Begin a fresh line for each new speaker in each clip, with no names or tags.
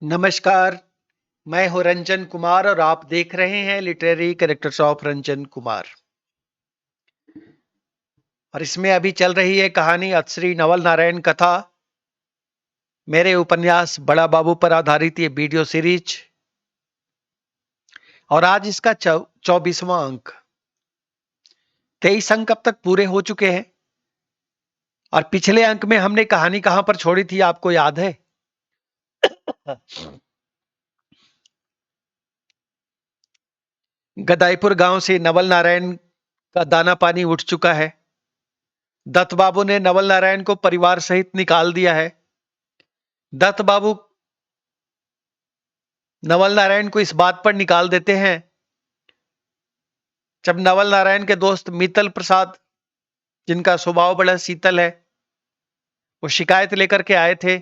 नमस्कार, मैं हूँ रंजन कुमार और आप देख रहे हैं literary characters of Ranjan Kumar. और इसमें अभी चल रही है कहानी अतश्री नवल नारायण कथा, मेरे उपन्यास बड़ा बाबू पर आधारित ये वीडियो सीरीज। और आज इसका 24वां अंक। 23 अंक अब तक पूरे हो चुके हैं और पिछले अंक में हमने कहानी कहां पर छोड़ी थी आपको याद है? गदाईपुर गांव से नवल नारायण का दाना पानी उठ चुका है। दत्त बाबू ने नवल नारायण को परिवार सहित निकाल दिया है। दत्त बाबू नवल नारायण को इस बात पर निकाल देते हैं जब नवल नारायण के दोस्त मित्तल प्रसाद, जिनका स्वभाव बड़ा शीतल है, वो शिकायत लेकर के आए थे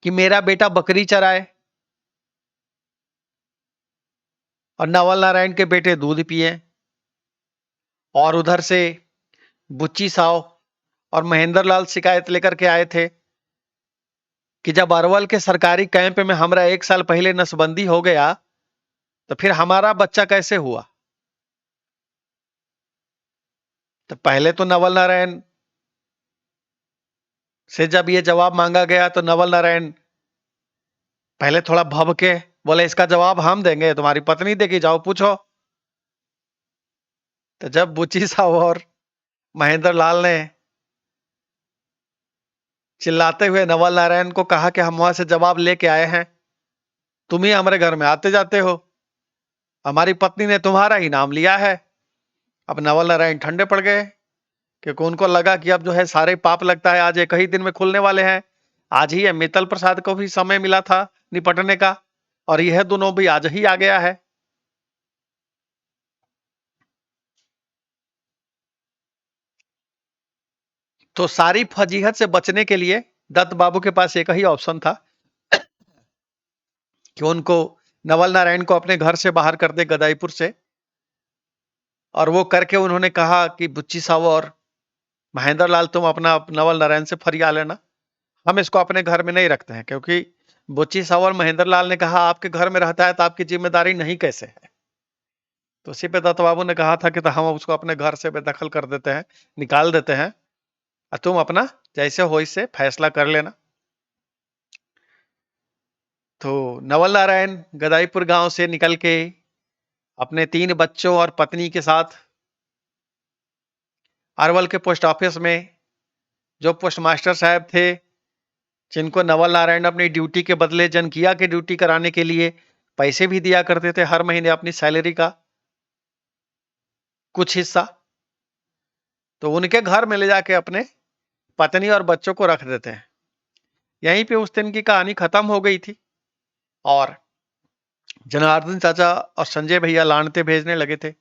कि मेरा बेटा बकरी चराए और नवल नारायण के बेटे दूध पिए। और उधर से बुच्ची साव और महेंद्र लाल शिकायत लेकर के आए थे कि जब अरवल के सरकारी कैंप में हमारा 1 साल पहले नसबंदी हो गया तो फिर हमारा बच्चा कैसे हुआ। तो पहले तो नवल नारायण से जब ये जवाब मांगा गया तो नवल नारायण पहले थोड़ा भभके, बोले इसका जवाब हम देंगे, तुम्हारी पत्नी देगी, जाओ पूछो। तो जब बुच्ची साहब और महेंद्र लाल ने चिल्लाते हुए नवल नारायण को कहा कि हम वहां से जवाब लेके आए हैं, तुम ही हमारे घर में आते जाते हो, हमारी पत्नी ने तुम्हारा ही नाम लिया है। अब नवल नारायण ठंडे पड़ गए क्योंकि उनको लगा कि अब जो है सारे पाप लगता है आज एक ही दिन में खुलने वाले हैं। आज ही मित्तल प्रसाद को भी समय मिला था निपटने का और यह दोनों भी आज ही आ गया है। तो सारी फजीहत से बचने के लिए दत्त बाबू के पास एक ही ऑप्शन था कि उनको नवल नारायण को अपने घर से बाहर कर दे, गदाईपुर से। और वो करके उन्होंने कहा कि बुच्ची साहब और महेंद्र लाल, तुम अपना नवल नारायण से फरिया लेना, हम इसको अपने घर में नहीं रखते हैं। क्योंकि बुच्ची साहब और महेंद्र लाल ने कहा आपके घर में रहता है तो आपकी जिम्मेदारी नहीं कैसे है। तो उसी पे दत्त बाबू ने कहा था कि तो हम उसको अपने घर से बेदखल कर देते हैं, निकाल देते हैं, और तुम अपना जैसे हो इससे फैसला कर लेना। तो नवल नारायण गदाईपुर गांव से निकल के अपने 3 बच्चों और पत्नी के साथ अरवल के पोस्ट ऑफिस में जो पोस्ट मास्टर साहब थे, जिनको नवल नारायण अपनी ड्यूटी के बदले जनकिया की ड्यूटी कराने के लिए पैसे भी दिया करते थे हर महीने अपनी सैलरी का कुछ हिस्सा, तो उनके घर में ले जाके अपने पत्नी और बच्चों को रख देते हैं। यहीं पे उस दिन की कहानी खत्म हो गई थी और जनार्दन चाचा और संजय भैया लानते भेजने लगे थे।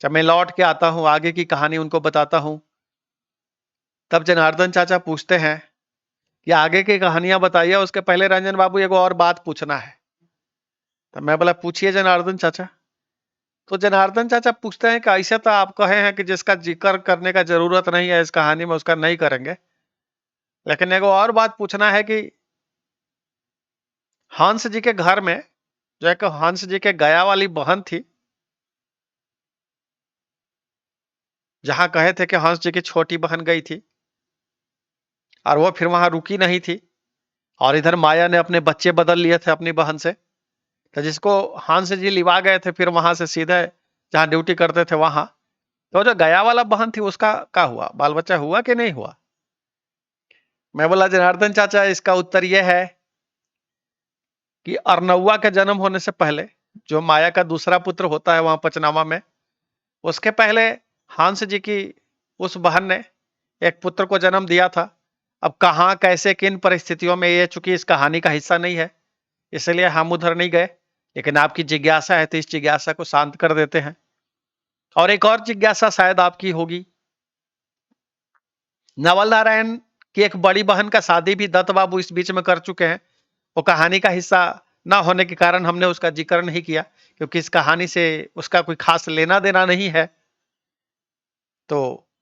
जब मैं लौट के आता हूं आगे की कहानी उनको बताता हूं, तब जनार्दन चाचा पूछते हैं कि आगे की कहानियां बताइए, उसके पहले रंजन बाबू एगो और बात पूछना है। तो मैं बोला पूछिए जनार्दन चाचा। तो जनार्दन चाचा पूछते हैं कि ऐसे तो आप कहे हैं कि जिसका जिक्र करने का जरूरत नहीं है इस कहानी में उसका नहीं करेंगे, लेकिन एगो और बात पूछना है कि हंस जी के घर में जो एक हंस जी के गया वाली बहन थी, जहां कहे थे कि हंस जी की छोटी बहन गई थी और वो फिर वहां रुकी नहीं थी और इधर माया ने अपने बच्चे बदल लिए थे अपनी बहन से, तो जिसको हंस जी लिवा गए थे फिर वहां से सीधे जहां ड्यूटी करते थे वहां, तो जो गया वाला बहन थी उसका क्या हुआ, बाल बच्चा हुआ कि नहीं हुआ। मैं बोला जनार्दन चाचा इसका उत्तर यह है कि अरनौआ के जन्म होने से पहले जो माया का दूसरा पुत्र होता है वहां पचनामा में, उसके पहले हंस जी की उस बहन ने एक पुत्र को जन्म दिया था। अब कहां कैसे किन परिस्थितियों में, ये चूंकि इस कहानी का हिस्सा नहीं है इसलिए हम उधर नहीं गए, लेकिन आपकी जिज्ञासा है तो इस जिज्ञासा को शांत कर देते हैं। और एक और जिज्ञासा शायद आपकी होगी, नवल नारायण की एक बड़ी बहन का शादी भी दत्त बाबू इस बीच में कर चुके हैं। वो कहानी का हिस्सा ना होने के कारण हमने उसका जिक्र नहीं किया, क्योंकि इस कहानी से उसका कोई खास लेना देना नहीं है। तो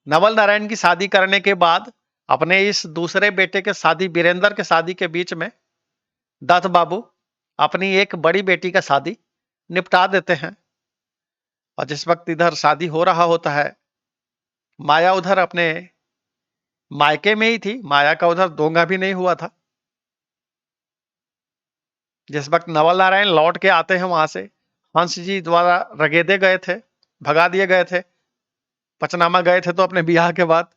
नवल नारायण की शादी करने के बाद अपने इस दूसरे बेटे के शादी, वीरेंद्र के शादी के बीच में दत्त बाबू अपनी एक बड़ी बेटी का शादी निपटा देते हैं। और जिस वक्त इधर शादी हो रहा होता है, माया उधर अपने मायके में ही थी, माया का उधर दोंगा भी नहीं हुआ था। जिस वक्त नवल नारायण लौट के आते हैं वहां से, हंस जी द्वारा रगेदे गए थे, भगा दिए गए थे, पचनामा गए थे तो अपने ब्याह के बाद।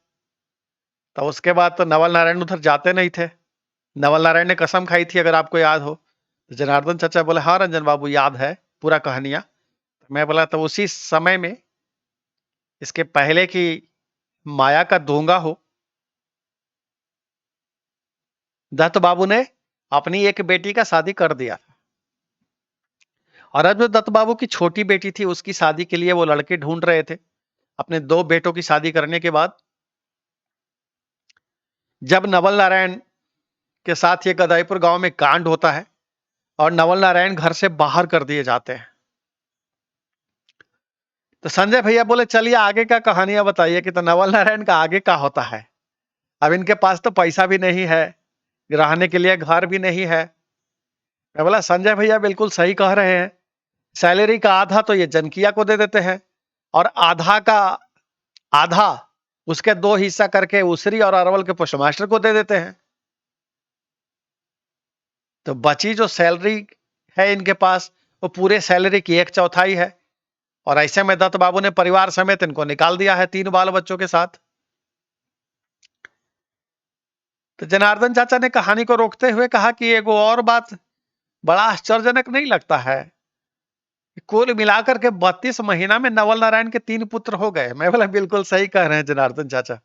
तो उसके बाद तो नवल नारायण उधर जाते नहीं थे। नवल नारायण ने कसम खाई थी, अगर आपको याद हो। तो जनार्दन चाचा बोले हाँ रंजन बाबू याद है पूरा कहानियां। मैं बोला तो उसी समय में, इसके पहले की माया का दोंगा हो, दत्त बाबू ने अपनी एक बेटी का शादी कर दिया। और अब जो दत्त बाबू की छोटी बेटी थी, उसकी शादी के लिए वो लड़के ढूंढ रहे थे। अपने दो बेटों की शादी करने के बाद जब नवल नारायण के साथ ये गदाईपुर गांव में कांड होता है और नवल नारायण घर से बाहर कर दिए जाते हैं, तो संजय भैया बोले चलिए आगे का कहानियां बताइए कि तो नवल नारायण का आगे का होता है। अब इनके पास तो पैसा भी नहीं है, रहने के लिए घर भी नहीं है। मैं बोला संजय भैया बिल्कुल सही कह रहे हैं, सैलरी का आधा तो ये जनकिया को दे देते हैं और आधा का आधा उसके दो हिस्सा करके उसरी और अरवल के पोस्ट मास्टर को दे देते हैं। तो बची जो सैलरी है इनके पास, वो पूरे सैलरी की एक चौथाई है। और ऐसे में दत्त बाबू ने परिवार समेत इनको निकाल दिया है, 3 बाल बच्चों के साथ। तो जनार्दन चाचा ने कहानी को रोकते हुए कहा कि एगो और बात बड़ा आश्चर्यजनक नहीं लगता है, कुल मिलाकर के 32 महीना में नवल नारायण के 3 पुत्र हो गए। मैं बोला बिल्कुल सही कह रहे हैं जनार्दन चाचा।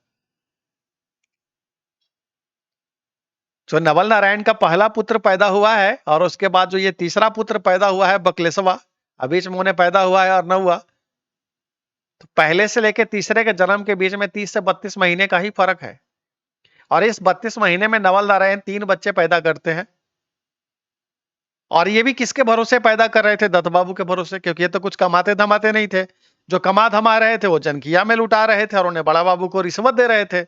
जो नवल नारायण का पहला पुत्र पैदा हुआ है और उसके बाद जो ये तीसरा पुत्र पैदा हुआ है बकलेसवा, अभी उन्हें पैदा हुआ है और न हुआ, तो पहले से लेकर तीसरे के जन्म के बीच में 30 से 32 महीने का ही फर्क है। और इस 32 महीने में नवल नारायण 3 बच्चे पैदा करते हैं। और ये भी किसके भरोसे पैदा कर रहे थे? दत्त बाबू के भरोसे, क्योंकि ये तो कुछ कमाते धमाते नहीं थे। जो कमा धमा रहे थे वो जनकिया में लुटा रहे थे और उन्हें बड़ा बाबू को रिश्वत दे रहे थे।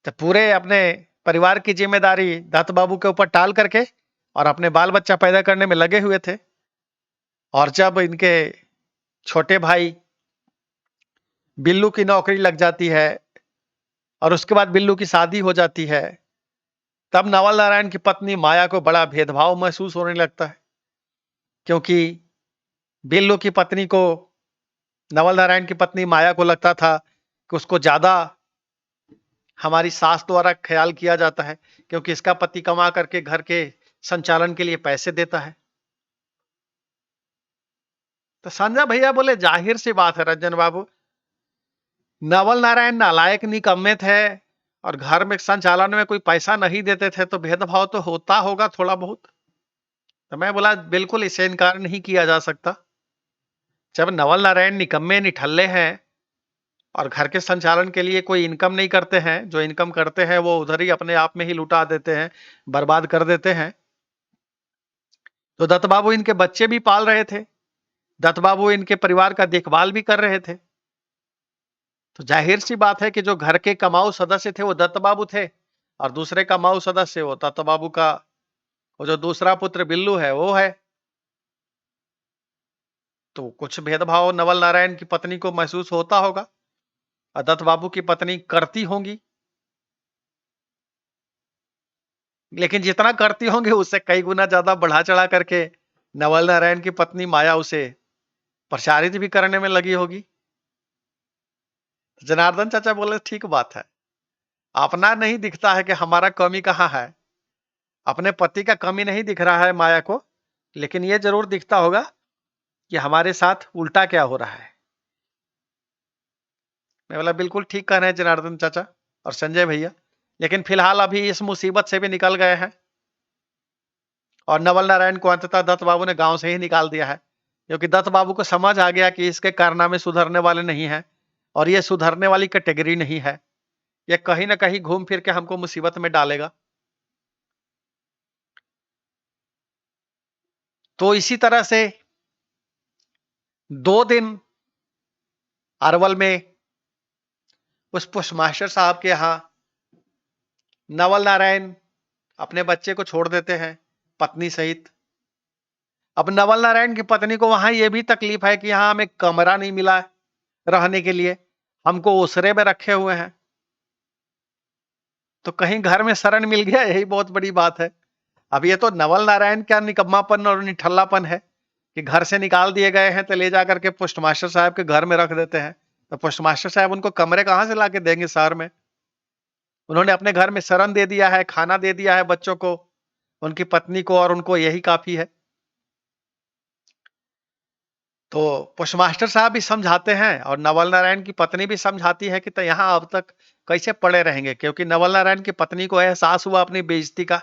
तो पूरे अपने परिवार की जिम्मेदारी दत्त बाबू के ऊपर टाल करके और अपने बाल बच्चा पैदा करने में लगे हुए थे। और जब इनके छोटे भाई बिल्लू की नौकरी लग जाती है और उसके बाद बिल्लू की शादी हो जाती है, तब नवल नारायण की पत्नी माया को बड़ा भेदभाव महसूस होने लगता है। क्योंकि बिल्लू की पत्नी को, नवल नारायण की पत्नी माया को लगता था कि उसको ज्यादा हमारी सास द्वारा ख्याल किया जाता है, क्योंकि इसका पति कमा करके घर के संचालन के लिए पैसे देता है। तो संजय भैया बोले जाहिर सी बात है रंजन बाबू, नवल नारायण नालायक निकम्मे थे और घर में संचालन में कोई पैसा नहीं देते थे, तो भेदभाव तो होता होगा थोड़ा बहुत। तो मैं बोला बिल्कुल इसे इनकार नहीं किया जा सकता। जब नवल नारायण निकम्मे निठल्ले हैं और घर के संचालन के लिए कोई इनकम नहीं करते हैं, जो इनकम करते हैं वो उधर ही अपने आप में ही लुटा देते हैं, बर्बाद कर देते हैं। तो दत्त बाबू इनके बच्चे भी पाल रहे थे, दत्त बाबू इनके परिवार का देखभाल भी कर रहे थे। तो जाहिर सी बात है कि जो घर के कमाऊ सदस्य थे वो दत्त बाबू थे और दूसरे कमाऊ सदस्य वो दत्त बाबू का वो जो दूसरा पुत्र बिल्लू है वो है। तो कुछ भेदभाव नवल नारायण की पत्नी को महसूस होता होगा और दत्त बाबू की पत्नी करती होंगी, लेकिन जितना करती होंगी उससे कई गुना ज्यादा बढ़ा चढ़ा करके नवल नारायण की पत्नी माया उसे प्रचारित भी करने में लगी होगी। जनार्दन चाचा बोले ठीक बात है, अपना नहीं दिखता है कि हमारा कमी कहाँ है। अपने पति का कमी नहीं दिख रहा है माया को, लेकिन यह जरूर दिखता होगा कि हमारे साथ उल्टा क्या हो रहा है। मैं बोला बिल्कुल ठीक कह रहे हैं जनार्दन चाचा और संजय भैया, लेकिन फिलहाल अभी इस मुसीबत से भी निकल गए हैं और नवल नारायण को अंततः दत्त बाबू ने गांव से ही निकाल दिया है, क्योंकि दत्त बाबू को समझ आ गया कि इसके कारनामे सुधरने वाले नहीं है और ये सुधरने वाली कैटेगरी नहीं है, ये कहीं ना कहीं घूम फिर के हमको मुसीबत में डालेगा। तो इसी तरह से 2 दिन अरवल में उस पोस्टमास्टर साहब के यहाँ नवल नारायण अपने बच्चे को छोड़ देते हैं, पत्नी सहित। अब नवल नारायण की पत्नी को वहां ये भी तकलीफ है कि यहाँ हमें कमरा नहीं मिला है रहने के लिए, हमको ओसरे में रखे हुए हैं। तो कहीं घर में शरण मिल गया, यही बहुत बड़ी बात है। अब ये तो नवल नारायण का निकम्मापन और निठल्लापन है कि घर से निकाल दिए गए हैं तो ले जाकर के पोस्टमास्टर साहब के घर में रख देते हैं। तो पोस्टमास्टर साहब उनको कमरे कहाँ से लाके देंगे शहर में? उन्होंने अपने घर में शरण दे दिया है, खाना दे दिया है बच्चों को, उनकी पत्नी को, और उनको यही काफी है। तो पोस्टमास्टर साहब भी समझाते हैं और नवल नारायण की पत्नी भी समझाती है कि तो यहाँ अब तक कैसे पड़े रहेंगे, क्योंकि नवल नारायण की पत्नी को एहसास हुआ अपनी बेइज्जती का।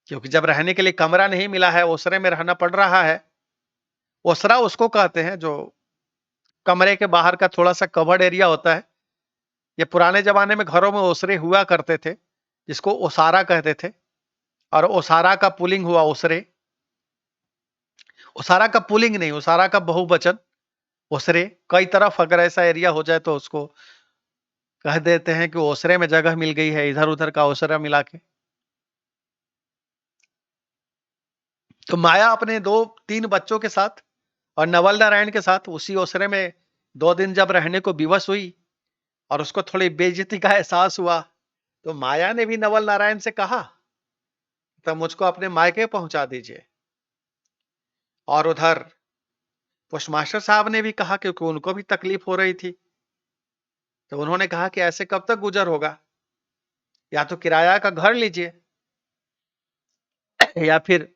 क्योंकि जब रहने के लिए कमरा नहीं मिला है, ओसरे में रहना पड़ रहा है। ओसरा उसको कहते हैं जो कमरे के बाहर का थोड़ा-सा कवर्ड एरिया होता है। ये पुराने ज़माने में घरों में ओसरे हुआ करते थे, जिसको ओसारा कहते थे, और ओसारा का पुल्लिंग हुआ ओसरे। ओसारा का पुल्लिंग नहीं, ओसारा का बहुवचन ओसरे। कई तरफ अगर ऐसा एरिया हो जाए तो उसको कह देते हैं कि ओसरे में जगह मिल गई है, इधर-उधर का ओसरा मिला के। तो माया अपने 2-3 बच्चों के साथ और नवल नारायण के साथ उसी ओसरे में 2 दिन जब रहने को विवश हुई और उसको थोड़ी बेइज्जती का एहसास हुआ, तो माया ने भी नवल नारायण से कहा, "तब मुझको अपने मायके पहुँचा दीजिए।" और उधर पोस्टमास्टर साहब ने भी कहा, क्योंकि उनको भी तकलीफ हो रही थी। तो उन्होंने कहा कि ऐसे कब तक गुज़र होगा? या तो किराया का घर लीजिए या फिर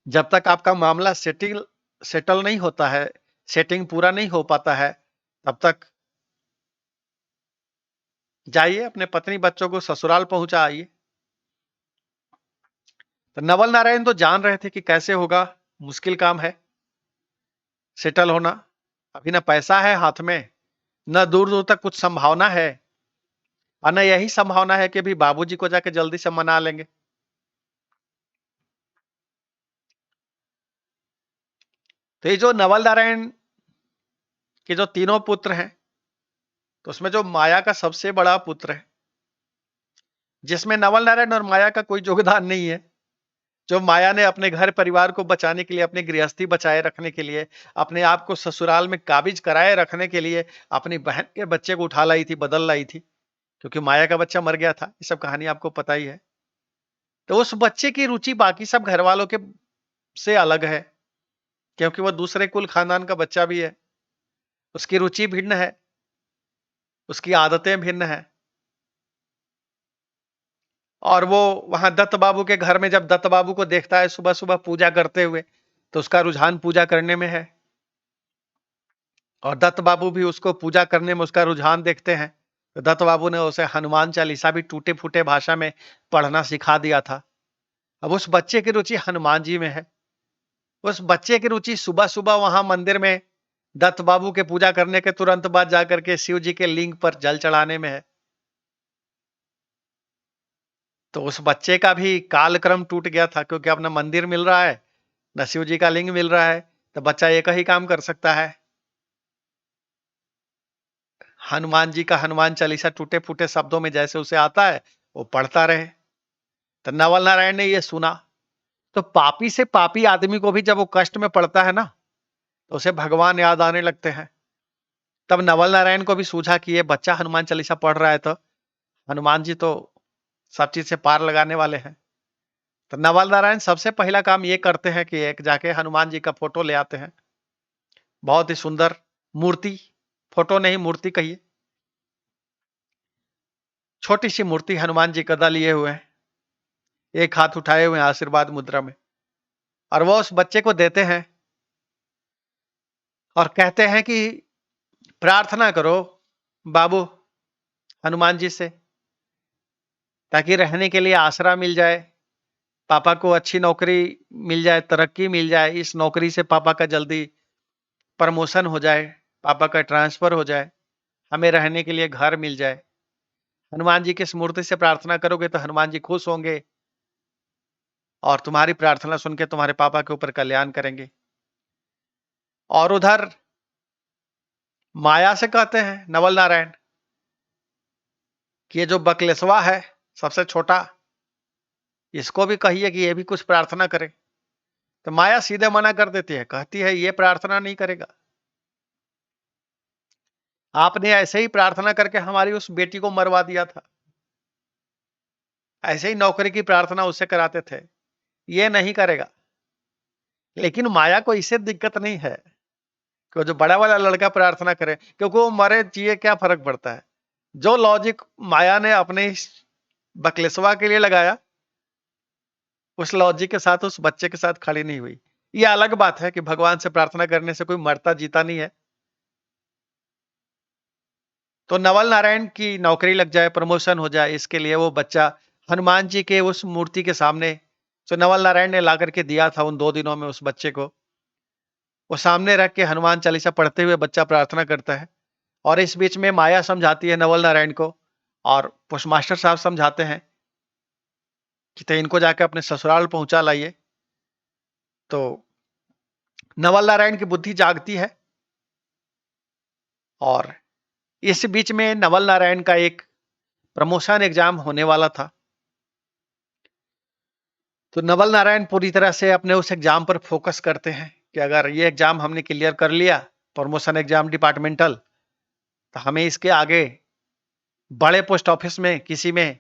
जब तक आपका मामला सेटल नहीं होता है, सेटिंग पूरा नहीं हो पाता है, तब तक जाइए अपने पत्नी बच्चों को ससुराल पहुँचा आइए। तो नवल नारायण तो जान रहे थे कि कैसे होगा, मुश्किल काम है सेटल होना। अभी ना पैसा है हाथ में, ना दूर-दूर तक कुछ संभावना है, और ना यही संभावना है कि अभी बाबूजी को जाके जल्दी से मना लेंगे। तो ये जो नवल नारायण के जो तीनों पुत्र हैं, तो उसमें जो माया का सबसे बड़ा पुत्र है, जिसमें नवल नारायण और माया का कोई योगदान नहीं है, जो माया ने अपने घर परिवार को बचाने के लिए, अपनी गृहस्थी बचाए रखने के लिए, अपने आप को ससुराल में काबिज कराए रखने के लिए अपनी बहन के बच्चे को उठा लाई थी, बदल लाई थी, क्योंकि माया का बच्चा मर गया था। ये सब कहानी आपको पता ही है। तो उस बच्चे की रुचि बाकी सब घर वालों के से अलग है, क्योंकि वो दूसरे कुल खानदान का बच्चा भी है। उसकी रुचि भिन्न है, उसकी आदतें भिन्न हैं। और वो वहां दत्त बाबू के घर में जब दत्त बाबू को देखता है सुबह-सुबह पूजा करते हुए, तो उसका रुझान पूजा करने में है। और दत्त बाबू भी उसको पूजा करने में उसका रुझान देखते हैं। तो दत्त बाबू ने उसे हनुमान चालीसा भी टूटे-फूटे भाषा में पढ़ना सिखा दिया था। अब उस बच्चे की रुचि हनुमान जी में है। उस बच्चे की रुचि सुबह-सुबह वहां मंदिर में दत्त बाबू के पूजा करने के तुरंत बाद जाकर के शिव जी के लिंग पर जल चढ़ाने में है। तो उस बच्चे का भी कालक्रम टूट गया था, क्योंकि अब ना मंदिर मिल रहा है, ना शिव जी का लिंग मिल रहा है। तो बच्चा एक ही काम कर सकता है, हनुमान जी का हनुमान चालीसा टूटे-फूटे शब्दों में जैसे उसे आता है, वो पढ़ता रहे। तो नवल नारायण ने ये सुना, तो पापी से पापी आदमी को भी जब वो कष्ट में पड़ता है ना, तो उसे भगवान याद आने लगते हैं। तब नवल नारायण को भी सूझा कि ये बच्चा हनुमान चालीसा पढ़ रहा है, तो हनुमान जी तो सब चीज से पार लगाने वाले हैं। तो नवल नारायण सबसे पहला काम ये करते हैं कि एक जाके हनुमान जी का फोटो ले आते हैं। बहुत ही सुंदर मूर्ति, फोटो नहीं मूर्ति कहिए, छोटी सी मूर्ति हनुमान जी गदा लिए हुए हैं, एक हाथ उठाए हुए हैं आशीर्वाद मुद्रा में, और वो उस बच्चे को देते हैं और कहते हैं कि प्रार्थना करो बाबू हनुमान जी से, ताकि रहने के लिए आसरा मिल जाए, पापा को अच्छी नौकरी मिल जाए, तरक्की मिल जाए, इस नौकरी से पापा का जल्दी प्रमोशन हो जाए, पापा का ट्रांसफर हो जाए, हमें रहने के लिए घर मिल जाए। हनुमान जी की इस मूर्ति से प्रार्थना करोगे तो हनुमान जी खुश होंगे और तुम्हारी प्रार्थना सुन के तुम्हारे पापा के ऊपर कल्याण करेंगे। और उधर माया से कहते हैं नवल नारायण कि ये जो बकलेसवा है सबसे छोटा, इसको भी कहिए कि ये भी कुछ प्रार्थना करे। तो माया सीधे मना कर देती है, कहती है ये प्रार्थना नहीं करेगा। आपने ऐसे ही प्रार्थना करके हमारी उस बेटी को मरवा दिया था, ऐसे ही नौकरी की प्रार्थना उससे कराते थे, ये नहीं करेगा। लेकिन माया को इससे दिक्कत नहीं है कि वो जो बड़ा वाला लड़का प्रार्थना करे, क्योंकि वो मरे जिए क्या फर्क पड़ता है। जो लॉजिक माया ने अपने इस बकलेसवा के लिए लगाया, उस लॉजिक के साथ उस बच्चे के साथ खड़ी नहीं हुई। ये अलग बात है कि भगवान से प्रार्थना करने से कोई मरता जीता नहीं है। तो नवल नारायण की नौकरी लग जाए, प्रमोशन हो जाए, इसके लिए वो बच्चा हनुमान जी के उस मूर्ति के सामने, जो नवल नारायण ने ला करके दिया था उन 2 दिनों में उस बच्चे को, वो सामने रख के हनुमान चालीसा पढ़ते हुए बच्चा प्रार्थना करता है। और इस बीच में माया समझाती है नवल नारायण को, और पोस्टमास्टर साहब समझाते हैं कि तो इनको जाके अपने ससुराल पहुंचा लाइए। तो नवल नारायण की बुद्धि जागती है, और इस बीच में नवल नारायण का एक प्रमोशन एग्जाम होने वाला था। तो नवल नारायण पूरी तरह से अपने उस एग्जाम पर फोकस करते हैं कि अगर ये एग्जाम हमने क्लियर कर लिया, प्रमोशन एग्जाम डिपार्टमेंटल, तो हमें इसके आगे बड़े पोस्ट ऑफिस में किसी में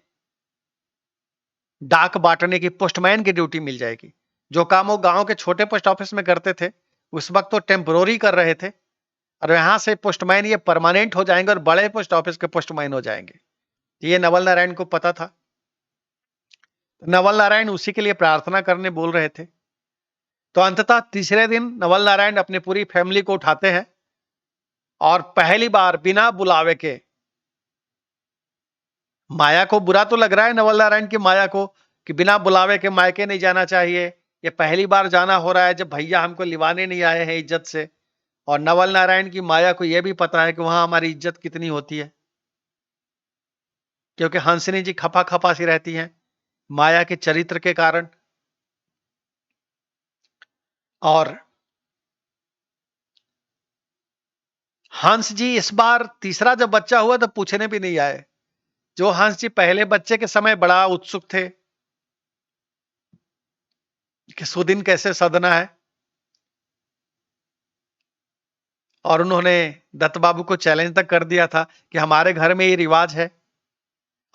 डाक बांटने की, पोस्टमैन की ड्यूटी मिल जाएगी। जो काम वो गांव के छोटे पोस्ट ऑफिस में करते थे, उस वक्त तो टेम्पोररी कर रहे थे, और यहां से पोस्टमैन ये परमानेंट हो जाएंगे और बड़े पोस्ट ऑफिस के पोस्टमैन हो जाएंगे। ये नवल नारायण को पता था। नवल नारायण उसी के लिए प्रार्थना करने बोल रहे थे। तो अंततः तीसरे दिन नवल नारायण अपनी पूरी फैमिली को उठाते हैं, और पहली बार बिना बुलावे के, माया को बुरा तो लग रहा है नवल नारायण की माया को कि बिना बुलावे के मायके नहीं जाना चाहिए, ये पहली बार जाना हो रहा है जब भैया हमको लिवाने नहीं आए हैं इज्जत से। और नवल नारायण की माया को यह भी पता है कि वहां हमारी इज्जत कितनी होती है, क्योंकि हंसनी जी खपा खपा सी रहती हैं माया के चरित्र के कारण। और हंस जी इस बार तीसरा जब बच्चा हुआ तो पूछने भी नहीं आए। जो हंस जी पहले बच्चे के समय बड़ा उत्सुक थे कि सुदिन कैसे सदना है, और उन्होंने दत्त बाबू को चैलेंज तक कर दिया था कि हमारे घर में ये रिवाज है।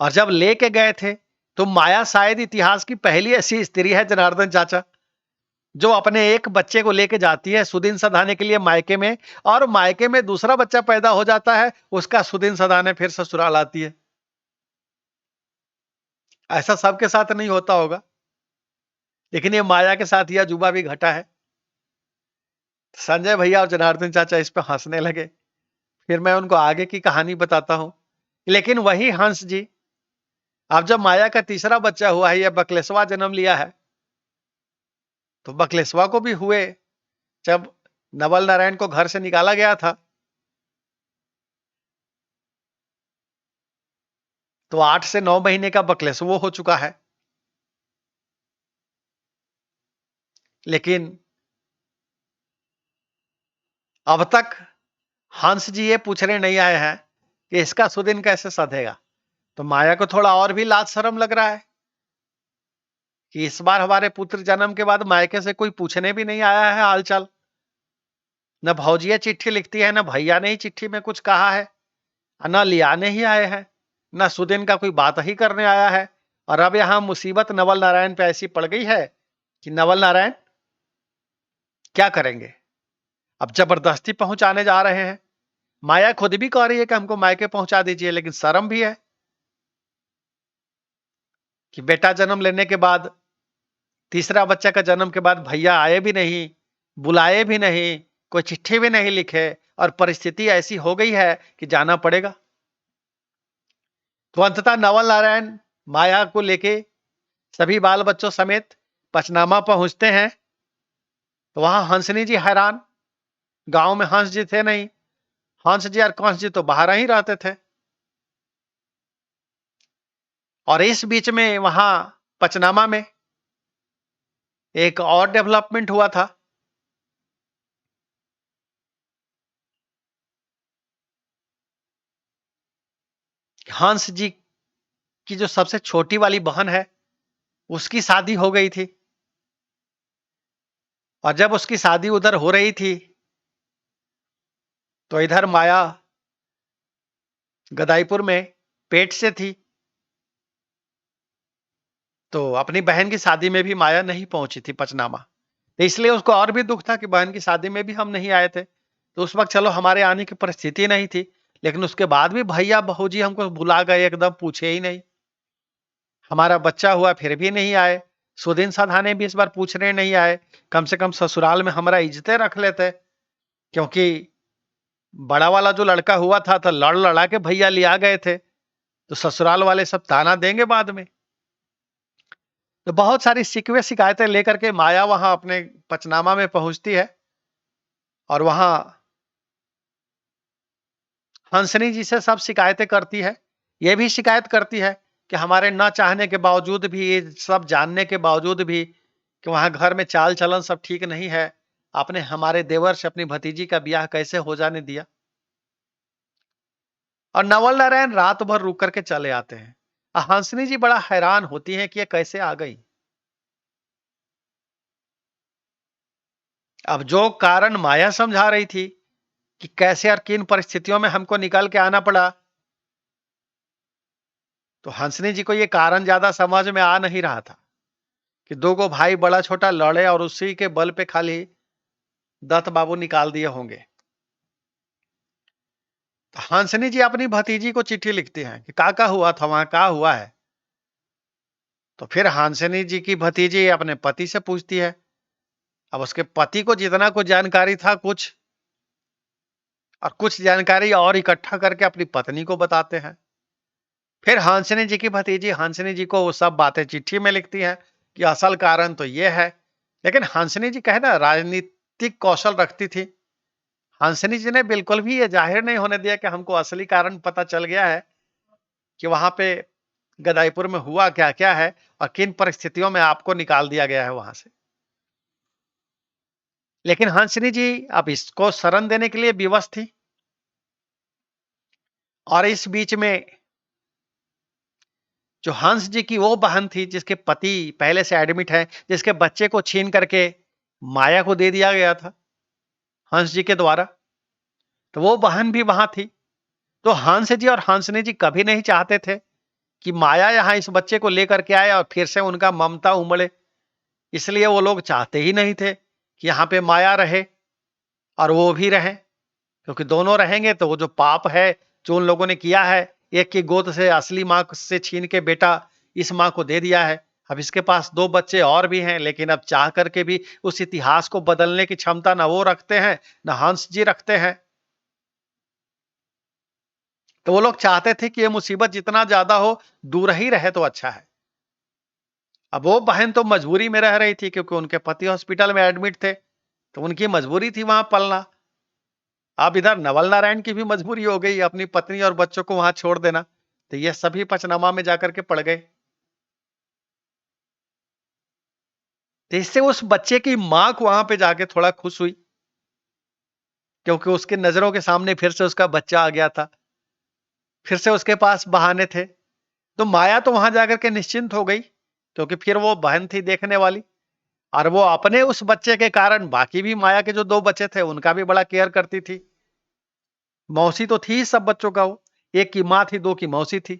और जब लेके गए थे, तो माया शायद इतिहास की पहली ऐसी स्त्री है जनार्दन चाचा, जो अपने एक बच्चे को लेके जाती है सुदिन सधाने के लिए मायके में, और मायके में दूसरा बच्चा पैदा हो जाता है, उसका सुदिन सधाने फिर ससुराल आती है। ऐसा सबके साथ नहीं होता होगा, लेकिन ये माया के साथ यह अजूबा भी घटा है। संजय भैया और जनार्दन चाचा इस पर हंसने लगे। फिर मैं उनको आगे की कहानी बताता हूं। लेकिन वही हंस जी, अब जब माया का तीसरा बच्चा हुआ है, यह बकलेसवा जन्म लिया है, तो बकलेसवा को भी हुए जब नवल नारायण को घर से निकाला गया था, तो 8 से 9 महीने का बकलेसवा हो चुका है। लेकिन अब तक हंस जी ये पूछने नहीं आए हैं कि इसका सुदिन कैसे सधेगा। तो माया को थोड़ा और भी लाज शर्म लग रहा है कि इस बार हमारे पुत्र जन्म के बाद मायके से कोई पूछने भी नहीं आया है हालचाल। न भौजिया चिट्ठी लिखती है, न भैया ने ही चिट्ठी में कुछ कहा है, न लियाने ही आए हैं, न सुदिन का कोई बात ही करने आया है। और अब यहां मुसीबत नवल नारायण पे ऐसी पड़ गई है कि नवल नारायण क्या करेंगे। अब जबरदस्ती पहुंचाने जा रहे हैं। माया खुद भी कह रही है कि हमको मायके पहुंचा दीजिए, लेकिन शर्म भी है कि बेटा जन्म लेने के बाद, तीसरा बच्चा का जन्म के बाद भैया आए भी नहीं, बुलाए भी नहीं, कोई चिट्ठी भी नहीं लिखे, और परिस्थिति ऐसी हो गई है कि जाना पड़ेगा। तो अंततः नवल नारायण माया को लेके सभी बाल बच्चों समेत पचनामा पहुंचते हैं। तो वहां हंसनी जी हैरान, गांव में हंस जी थे नहीं। हंस जी और कंस जी तो बाहर ही रहते थे। और इस बीच में वहां पचनामा में एक और डेवलपमेंट हुआ था। हंस जी की जो सबसे छोटी वाली बहन है, उसकी शादी हो गई थी। और जब उसकी शादी उधर हो रही थी, तो इधर माया गदाईपुर में पेट से थी। तो अपनी बहन की शादी में भी माया नहीं पहुंची थी पचनामा। तो इसलिए उसको और भी दुख था कि बहन की शादी में भी हम नहीं आए थे। तो उस वक्त चलो हमारे आने की परिस्थिति नहीं थी, लेकिन उसके बाद भी भैया बहू जी हमको बुला गए, एकदम पूछे ही नहीं। हमारा बच्चा हुआ फिर भी नहीं आए। सुदीन साधाने भी इस बार पूछने नहीं आए। कम से कम ससुराल में हमारा इज्जतें रख लेते, क्योंकि बड़ा वाला जो लड़का हुआ था तो लड़ लड़ा के भैया लिया गए थे। तो ससुराल वाले सब ताना देंगे बाद में। तो बहुत सारी शिकवे शिकायतें लेकर के माया वहां अपने पचनामा में पहुंचती है। और वहां हंसनी जी से सब शिकायतें करती है। यह भी शिकायत करती है कि हमारे न चाहने के बावजूद भी, ये सब जानने के बावजूद भी, कि वहां घर में चाल चलन सब ठीक नहीं है, आपने हमारे देवर से अपनी भतीजी का ब्याह कैसे हो जाने दिया। और नवल नारायण रात भर रुक करके चले आते हैं। हंसनी जी बड़ा हैरान होती हैं कि ये कैसे आ गई। अब जो कारण माया समझा रही थी कि कैसे और किन परिस्थितियों में हमको निकल के आना पड़ा, तो हंसनी जी को ये कारण ज्यादा समझ में आ नहीं रहा था कि दो गो भाई बड़ा छोटा लड़े और उसी के बल पे खाली दत्त बाबू निकाल दिए होंगे। तो हंसनी जी अपनी भतीजी को चिट्ठी लिखती हैं कि का हुआ था वहां, का हुआ है। तो फिर हंसनी जी की भतीजी अपने पति से पूछती है। अब उसके पति को जितना कुछ जानकारी था, कुछ और कुछ जानकारी और इकट्ठा करके अपनी पत्नी को बताते हैं। फिर हंसनी जी की भतीजी हंसनी जी को वो सब बातें चिट्ठी में लिखती हैं कि असल कारण तो ये है। लेकिन हंसनी जी कहे ना, राजनीतिक कौशल रखती थी। हंसनी जी ने बिल्कुल भी ये जाहिर नहीं होने दिया कि हमको असली कारण पता चल गया है कि वहां पे गदाईपुर में हुआ क्या क्या है और किन परिस्थितियों में आपको निकाल दिया गया है वहां से। लेकिन हंसनी जी अब इसको शरण देने के लिए विवश थी। और इस बीच में जो हंस जी की वो बहन थी जिसके पति पहले से एडमिट है, जिसके बच्चे को छीन करके माया को दे दिया गया था हंस जी के द्वारा, तो वो बहन भी वहां थी। तो हंस जी और हंसनी जी कभी नहीं चाहते थे कि माया यहाँ इस बच्चे को लेकर के आए और फिर से उनका ममता उमड़े। इसलिए वो लोग चाहते ही नहीं थे कि यहाँ पे माया रहे और वो भी रहे, क्योंकि दोनों रहेंगे तो वो जो पाप है जो उन लोगों ने किया है, एक की गोद से असली माँ से छीन के बेटा इस माँ को दे दिया है। अब इसके पास दो बच्चे और भी हैं, लेकिन अब चाह करके भी उस इतिहास को बदलने की क्षमता न वो रखते हैं, न हंस जी रखते हैं। तो वो लोग चाहते थे कि ये मुसीबत जितना ज्यादा हो, दूर ही रहे तो अच्छा है। अब वो बहन तो मजबूरी में रह रही थी, क्योंकि उनके पति हॉस्पिटल में एडमिट थे, तो उनकी मजबूरी थी वहां पलना। अब इधर नवल नारायण की भी मजबूरी हो गई अपनी पत्नी और बच्चों को वहां छोड़ देना। तो ये सभी पचनामा में जाकर के पड़ गए। तो इससे उस बच्चे की मां को वहां पे जाके थोड़ा खुश हुई, क्योंकि उसके नजरों के सामने फिर से उसका बच्चा आ गया था, फिर से उसके पास बहाने थे। तो माया तो वहां जाकर के निश्चिंत हो गई, क्योंकि फिर वो बहन थी देखने वाली। और वो अपने उस बच्चे के कारण बाकी भी माया के जो दो बच्चे थे उनका भी बड़ा केयर करती थी। मौसी तो थी ही सब बच्चों का वो, एक की माँ थी, दो की मौसी थी।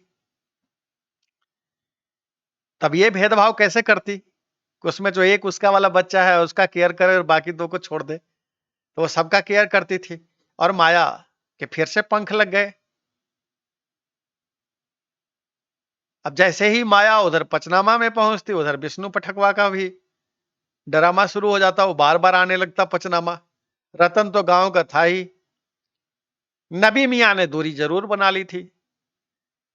तब ये भेदभाव कैसे करती कि उसमें जो एक उसका वाला बच्चा है उसका केयर करे और बाकी दो को छोड़ दे। तो वो सबका केयर करती थी। और माया के फिर से पंख लग गए। अब जैसे ही माया उधर पचनामा में पहुंचती, उधर विष्णु पठकवा का भी ड्रामा शुरू हो जाता, वो बार बार आने लगता पचनामा। रतन तो गांव का था ही। नबी मियां ने दूरी जरूर बना ली थी।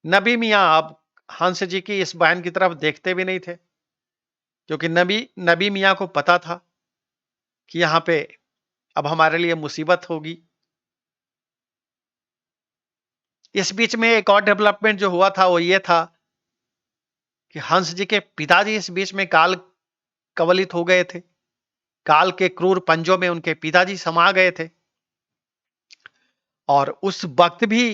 नबी मियां अब हंस जी की इस बहन की तरफ देखते भी नहीं थे, क्योंकि नबी नबी मियां को पता था कि यहाँ पे अब हमारे लिए मुसीबत होगी। इस बीच में एक और डेवलपमेंट जो हुआ था वो ये था कि हंस जी के पिताजी इस बीच में काल कवलित हो गए थे। काल के क्रूर पंजों में उनके पिताजी समा गए थे। और उस वक्त भी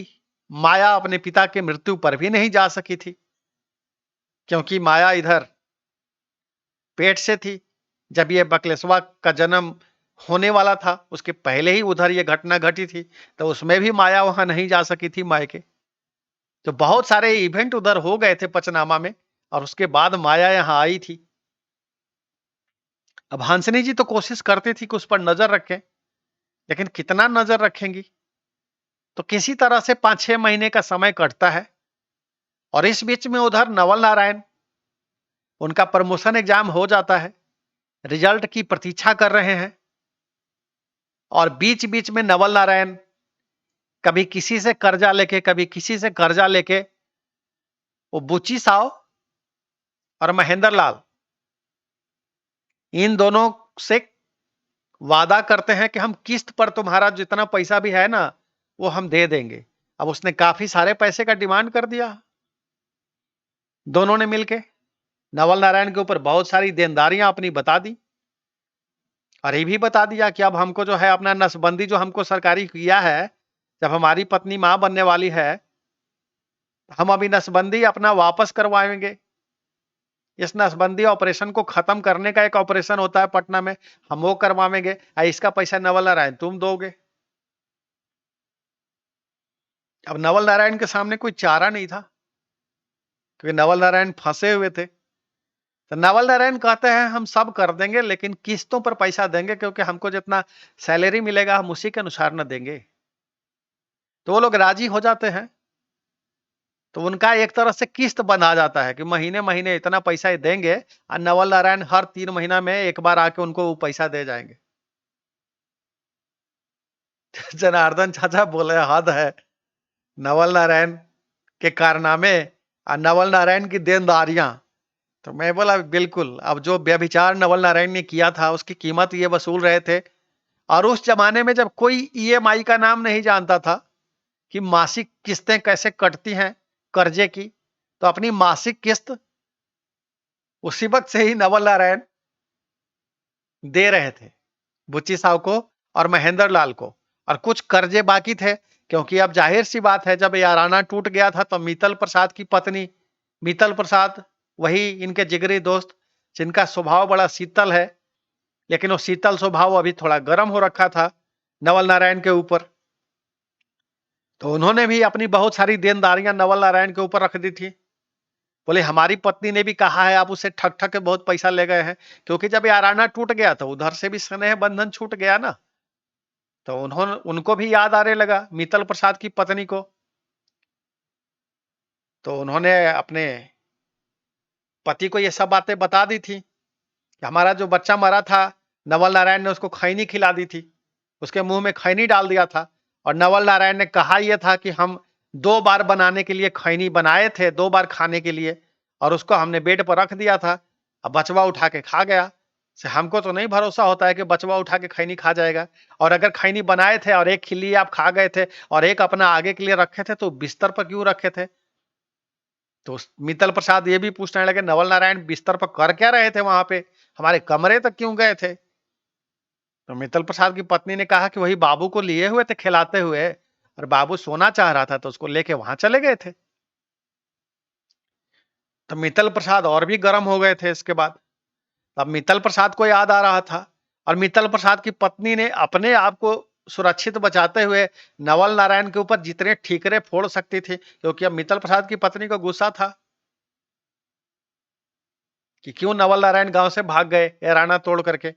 माया अपने पिता की मृत्यु पर भी नहीं जा सकी थी, क्योंकि माया इधर पेट से थी। जब ये बकलेश्वर का जन्म होने वाला था, उसके पहले ही उधर ये घटना घटी थी, तो उसमें भी माया वहां नहीं जा सकी थी मायके। तो बहुत सारे इवेंट उधर हो गए थे पचनामा में, और उसके बाद माया यहां आई थी। अब हंसनी जी तो कोशिश करती थी कि उस पर नजर रखें, लेकिन कितना नजर रखेंगी। तो किसी तरह से 5-6 महीने का समय कटता है, और इस बीच में उधर नवल नारायण, उनका प्रमोशन एग्जाम हो जाता है, रिजल्ट की प्रतीक्षा कर रहे हैं। और बीच बीच में नवल नारायण कभी किसी से कर्जा लेके, कभी किसी से कर्जा लेके, वो बुची साव और महेंद्र लाल, इन दोनों से वादा करते हैं कि हम किस्त पर तुम्हारा जितना पैसा भी है ना, वो हम दे देंगे। अब उसने काफी सारे पैसे का डिमांड कर दिया दोनों ने मिलके। नवल नारायण के ऊपर बहुत सारी देनदारियां अपनी बता दी, और ये भी बता दिया कि अब हमको जो है अपना नसबंदी जो हमको सरकारी किया है, जब हमारी पत्नी मां बनने वाली है, हम अभी नसबंदी अपना वापस करवाएंगे। इस नसबंदी ऑपरेशन को खत्म करने का एक ऑपरेशन होता है पटना में, हम वो करवाएंगे, इसका पैसा नवल नारायण तुम दोगे। अब नवल नारायण के सामने कोई चारा नहीं था, क्योंकि नवल नारायण फंसे हुए थे। तो नवल नारायण कहते हैं हम सब कर देंगे, लेकिन किस्तों पर पैसा देंगे, क्योंकि हमको जितना सैलरी मिलेगा हम उसी के अनुसार न देंगे। तो वो लोग राजी हो जाते हैं। तो उनका एक तरह से किस्त बना जाता है कि महीने महीने इतना पैसा ही देंगे, और नवल नारायण हर 3 महीना में एक बार आके उनको वो पैसा दे जाएंगे। जनार्दन चाचा बोले हद है, नवल नारायण के कारनामे और नवल नारायण की देनदारियां। तो मैं बोला बिल्कुल, अब जो व्यभिचार नवल नारायण ने किया था उसकी कीमत ये वसूल रहे थे। और उस जमाने में जब कोई ईएमआई का नाम नहीं जानता था कि मासिक किस्तें कैसे कटती हैं कर्जे की, तो अपनी मासिक किस्त उसी वक्त से ही नवल नारायण दे रहे थे, बुच्ची साहब को और महेंद्र लाल को। और कुछ कर्जे बाकी थे, क्योंकि अब जाहिर सी बात है, जब याराना टूट गया था तो मित्तल प्रसाद की पत्नी मित्तल प्रसाद, वही इनके जिगरी दोस्त, जिनका स्वभाव बड़ा शीतल है, लेकिन वो शीतल स्वभाव अभी थोड़ा गर्म हो रखा था नवल नारायण के ऊपर। तो उन्होंने भी अपनी बहुत सारी देनदारियां नवल नारायण के ऊपर रख दी थी। बोले हमारी पत्नी ने भी कहा है आप उसे ठग ठग के बहुत पैसा ले गए हैं, क्योंकि जब याराना टूट गया तो उधर से भी स्नेह बंधन छूट गया ना। तो उन्होंने उनको भी याद आने लगा मित्तल प्रसाद की पत्नी को। तो उन्होंने अपने पति को ये सब बातें बता दी थी कि हमारा जो बच्चा मरा था, नवल नारायण ने उसको खैनी खिला दी थी, उसके मुंह में खैनी डाल दिया था। और नवल नारायण ने कहा यह था कि हम 2 बार बनाने के लिए खैनी बनाए थे, 2 बार खाने के लिए, और उसको हमने बेड पर रख दिया था। अब बचवा उठा के खा गया। से हमको तो नहीं भरोसा होता है कि बचवा उठा के खैनी खा जाएगा। और अगर खैनी बनाए थे और एक खिल्ली आप खा गए थे और एक अपना आगे के लिए रखे थे, तो बिस्तर पर क्यों रखे थे? तो मित्तल प्रसाद ये भी पूछने लगे नवल नारायण बिस्तर पर कर क्या रहे थे वहां पे, हमारे कमरे तक क्यों गए थे? तो मित्तल प्रसाद की पत्नी ने कहा कि वही बाबू को लिए हुए थे खिलाते हुए, और बाबू सोना चाह रहा था तो उसको लेके वहां चले गए थे। तो मित्तल प्रसाद और भी गर्म हो गए थे इसके बाद। अब मित्तल प्रसाद को याद आ रहा था, और मित्तल प्रसाद की पत्नी ने अपने आप को सुरक्षित बचाते हुए नवल नारायण के ऊपर जितने ठीकरे फोड़ सकती थी, क्योंकि अब मित्तल प्रसाद की पत्नी को गुस्सा था कि क्यों नवल नारायण गांव से भाग गए एराना तोड़ करके,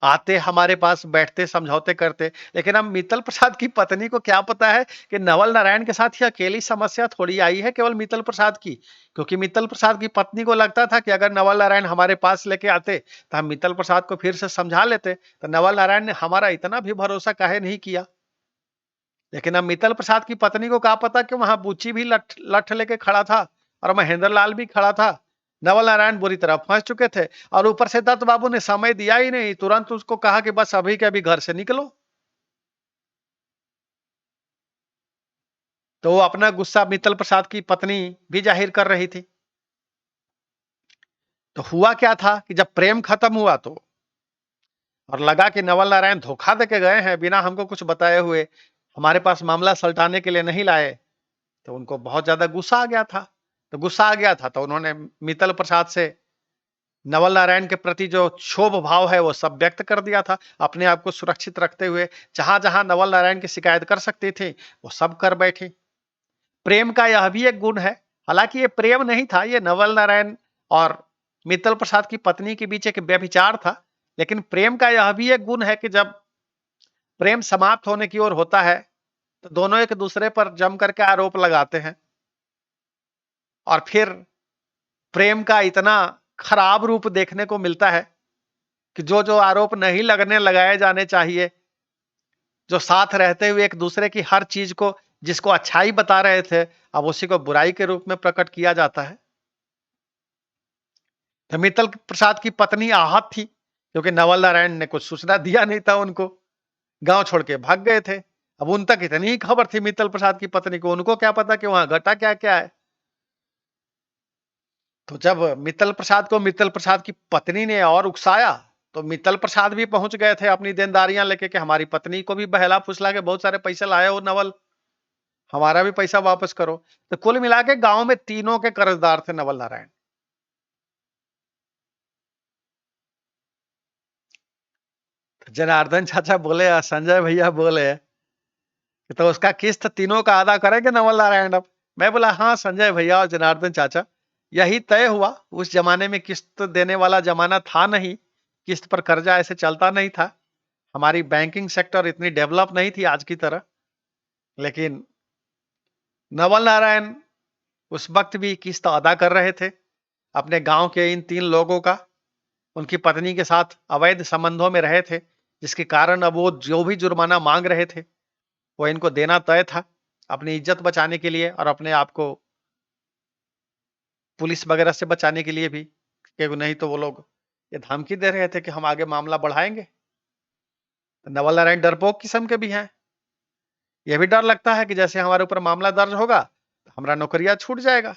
आते हमारे पास बैठते समझौते करते। लेकिन अब मित्तल प्रसाद की पत्नी को क्या पता है कि नवल नारायण के साथ ही अकेली समस्या थोड़ी आई है केवल मित्तल प्रसाद की, क्योंकि मित्तल प्रसाद की पत्नी को लगता था कि अगर नवल नारायण हमारे पास लेके आते तो हम मित्तल प्रसाद को फिर से समझा लेते, तो नवल नारायण ने हमारा इतना भी भरोसा काहे नहीं किया। लेकिन अब मित्तल प्रसाद की पत्नी को क्या पता कि वहां बुच्ची भी लठ लठ लेके खड़ा था, और महेंद्र लाल भी खड़ा था। नवल नारायण बुरी तरह फंस चुके थे, और ऊपर से दत्त बाबू ने समय दिया ही नहीं, तुरंत उसको कहा कि बस अभी के अभी घर से निकलो। तो वो अपना गुस्सा मित्तल प्रसाद की पत्नी भी जाहिर कर रही थी। तो हुआ क्या था कि जब प्रेम खत्म हुआ तो, और लगा कि नवल नारायण धोखा देके गए हैं बिना हमको कुछ बताए हुए, हमारे पास मामला सलटाने के लिए नहीं लाए, तो उनको बहुत ज्यादा गुस्सा आ गया था। तो गुस्सा आ गया था तो उन्होंने मित्तल प्रसाद से नवल नारायण के प्रति जो क्षोभ भाव है वो सब व्यक्त कर दिया था, अपने आप को सुरक्षित रखते हुए जहां जहां नवल नारायण की शिकायत कर सकती थी वो सब कर बैठी। प्रेम का यह भी एक गुण है, हालांकि ये प्रेम नहीं था, ये नवल नारायण और मित्तल प्रसाद की पत्नी के बीच एक व्यभिचार था। लेकिन प्रेम का यह भी एक गुण है कि जब प्रेम समाप्त होने की ओर होता है तो दोनों एक दूसरे पर जम करके आरोप लगाते हैं और फिर प्रेम का इतना खराब रूप देखने को मिलता है कि जो जो आरोप नहीं लगने लगाए जाने चाहिए, जो साथ रहते हुए एक दूसरे की हर चीज को, जिसको अच्छाई बता रहे थे, अब उसी को बुराई के रूप में प्रकट किया जाता है। तो मित्तल प्रसाद की पत्नी आहत थी क्योंकि नवल नारायण ने कुछ सूचना दिया नहीं था उनको, गांव छोड़ के भाग गए थे। अब उन तक इतनी ही खबर थी मित्तल प्रसाद की पत्नी को, उनको क्या पता कि वहां घटा क्या क्या है। तो जब मित्तल प्रसाद को मित्तल प्रसाद की पत्नी ने और उकसाया तो मित्तल प्रसाद भी पहुंच गए थे अपनी देनदारियां लेके कि हमारी पत्नी को भी बहला फुसला के बहुत सारे पैसे लाए हो नवल, हमारा भी पैसा वापस करो। तो कुल मिला के गांव में तीनों के कर्जदार थे नवल नारायण। तो जनार्दन चाचा बोले, संजय भैया बोले कि तो उसका किस्त तीनों का अदा करेंगे नवल नारायण अब। मैं बोला हाँ संजय भैया और जनार्दन चाचा, यही तय हुआ। उस जमाने में किस्त देने वाला जमाना था नहीं, किस्त पर कर्जा ऐसे चलता नहीं था, हमारी बैंकिंग सेक्टर इतनी डेवलप नहीं थी आज की तरह। लेकिन नवल नारायण उस वक्त भी किस्त अदा कर रहे थे अपने गांव के इन तीन लोगों का। उनकी पत्नी के साथ अवैध संबंधों में रहे थे, जिसके कारण अब वो जो भी जुर्माना मांग रहे थे वो इनको देना तय था, अपनी इज्जत बचाने के लिए और अपने आप को पुलिस वगैरह से बचाने के लिए भी, क्योंकि नहीं तो वो लोग ये धमकी दे रहे थे कि हम आगे मामला बढ़ाएंगे। तो नवल नारायण डरपोक किस्म के भी हैं, ये भी डर लगता है कि जैसे हमारे ऊपर मामला दर्ज होगा तो हमारा नौकरिया छूट जाएगा,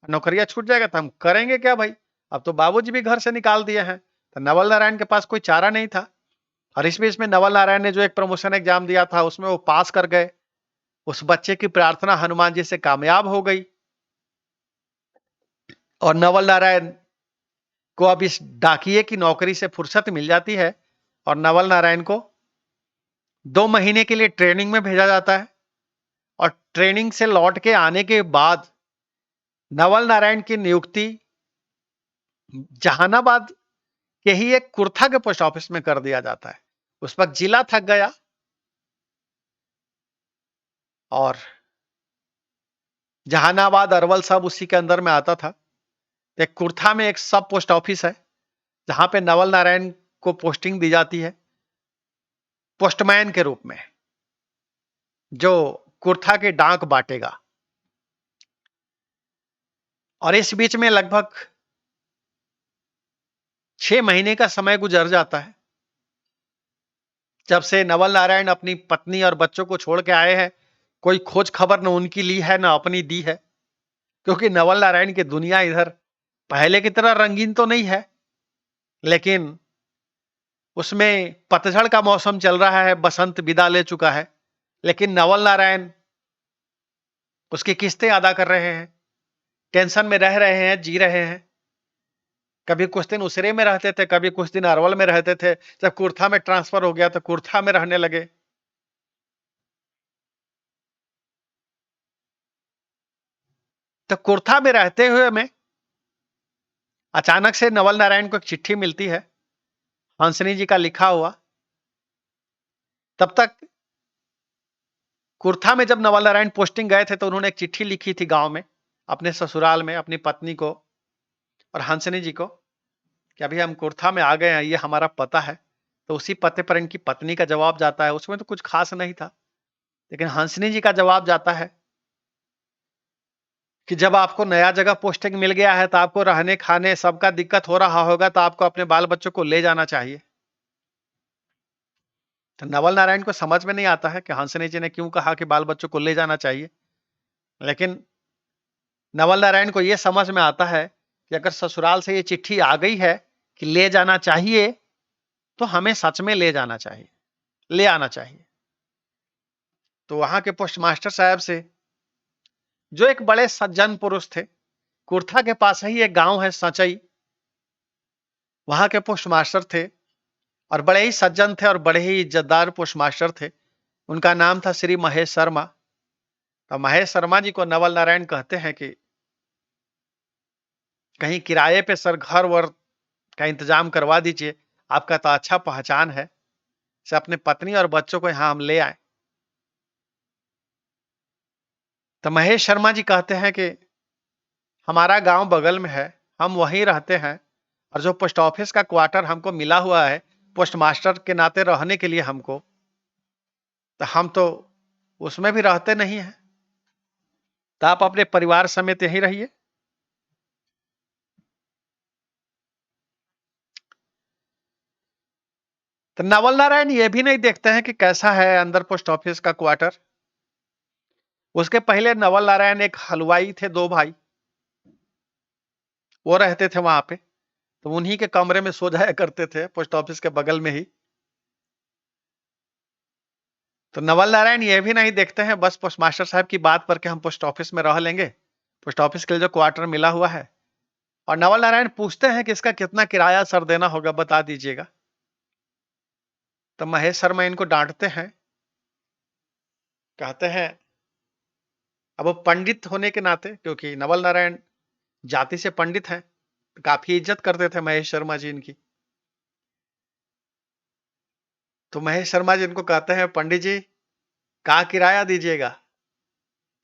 नौकरिया छूट जाएगा तो हम करेंगे क्या भाई। अब तो बाबूजी भी घर से निकाल दिए हैं, तो नवल नारायण के पास कोई चारा नहीं था। और इस बीच में नवल नारायण ने जो एक प्रमोशन एग्जाम दिया था उसमें वो पास कर गए, उस बच्चे की प्रार्थना हनुमान जी से कामयाब हो गई और नवल नारायण को अब इस डाकिए की नौकरी से फुर्सत मिल जाती है और नवल नारायण को 2 महीने के लिए ट्रेनिंग में भेजा जाता है। और ट्रेनिंग से लौट के आने के बाद नवल नारायण की नियुक्ति जहानाबाद के ही एक कुर्था के पोस्ट ऑफिस में कर दिया जाता है। उस वक्त जिला थक गया और जहानाबाद अरवल सब उसी के अंदर में आता था। एक कुर्था में एक सब पोस्ट ऑफिस है जहां पे नवल नारायण को पोस्टिंग दी जाती है पोस्टमैन के रूप में, जो कुर्था के डाक बांटेगा। और इस बीच में लगभग 6 महीने का समय गुजर जाता है जब से नवल नारायण अपनी पत्नी और बच्चों को छोड़ के आए हैं। कोई खोज खबर न उनकी ली है न अपनी दी है, क्योंकि नवल नारायण की दुनिया इधर पहले की तरह रंगीन तो नहीं है, लेकिन उसमें पतझड़ का मौसम चल रहा है, बसंत विदा ले चुका है। लेकिन नवल नारायण उसकी किस्तें अदा कर रहे हैं, टेंशन में रह रहे हैं, जी रहे हैं। कभी कुछ दिन उसरे में रहते थे, कभी कुछ दिन अरवल में रहते थे। जब कुर्था में ट्रांसफर हो गया तो कुर्था में रहने लगे। तो कुर्था में रहते हुए में अचानक से नवल नारायण को एक चिट्ठी मिलती है, हंसनी जी का लिखा हुआ। तब तक कुर्था में जब नवल नारायण पोस्टिंग गए थे तो उन्होंने एक चिट्ठी लिखी थी गांव में अपने ससुराल में अपनी पत्नी को और हंसनी जी को कि अभी हम कुर्था में आ गए हैं, ये हमारा पता है। तो उसी पते पर इनकी पत्नी का जवाब जाता है। उसमें तो कुछ खास नहीं था, लेकिन हंसनी जी का जवाब जाता है कि जब आपको नया जगह पोस्टिंग मिल गया है तो आपको रहने खाने सबका दिक्कत हो रहा होगा, तो आपको अपने बाल बच्चों को ले जाना चाहिए। तो नवल नारायण को समझ में नहीं आता है कि हंसनी जी ने क्यों कहा कि बाल बच्चों को ले जाना चाहिए। लेकिन नवल नारायण को यह समझ में आता है कि अगर ससुराल से ये चिट्ठी आ गई है कि ले जाना चाहिए, तो हमें सच में ले जाना चाहिए, ले आना चाहिए। तो वहां के पोस्ट मास्टर साहब से जो एक बड़े सज्जन पुरुष थे। कुर्था के पास ही एक गांव है सचई, वहां के पोस्ट मास्टर थे और बड़े ही सज्जन थे और बड़े ही इज्जतदार पोस्ट मास्टर थे। उनका नाम था श्री महेश शर्मा। तो महेश शर्मा जी को नवल नारायण कहते हैं कि कहीं किराए पे सर घर वर का इंतजाम करवा दीजिए, आपका तो अच्छा पहचान है, से अपने पत्नी और बच्चों को यहाँ हम ले आए। तो महेश शर्मा जी कहते हैं कि हमारा गांव बगल में है, हम वहीं रहते हैं और जो पोस्ट ऑफिस का क्वार्टर हमको मिला हुआ है पोस्ट मास्टर के नाते रहने के लिए हमको, तो हम तो उसमें भी रहते नहीं हैं, तो आप अपने परिवार समेत यहीं रहिए। तो नवल नारायण ये भी नहीं देखते हैं कि कैसा है अंदर पोस्ट ऑफिस का क्वार्टर। उसके पहले नवल नारायण एक हलवाई थे, दो भाई, वो रहते थे वहां पे, तो उन्हीं के कमरे में सो जाया करते थे पोस्ट ऑफिस के बगल में ही। तो नवल नारायण ये भी नहीं देखते हैं बस पोस्ट मास्टर साहब की बात पर के हम पोस्ट ऑफिस में रह लेंगे, पोस्ट ऑफिस के लिए जो क्वार्टर मिला हुआ है। और नवल नारायण पूछते हैं कि इसका कितना किराया सर देना होगा, बता दीजिएगा। तो महेश शर्मा इनको डांटते हैं, कहते हैं अब वो पंडित होने के नाते, क्योंकि नवल नारायण जाति से पंडित हैं, तो काफी इज्जत करते थे महेश शर्मा जी इनकी। तो महेश शर्मा जी इनको कहते हैं, पंडित जी का किराया दीजिएगा,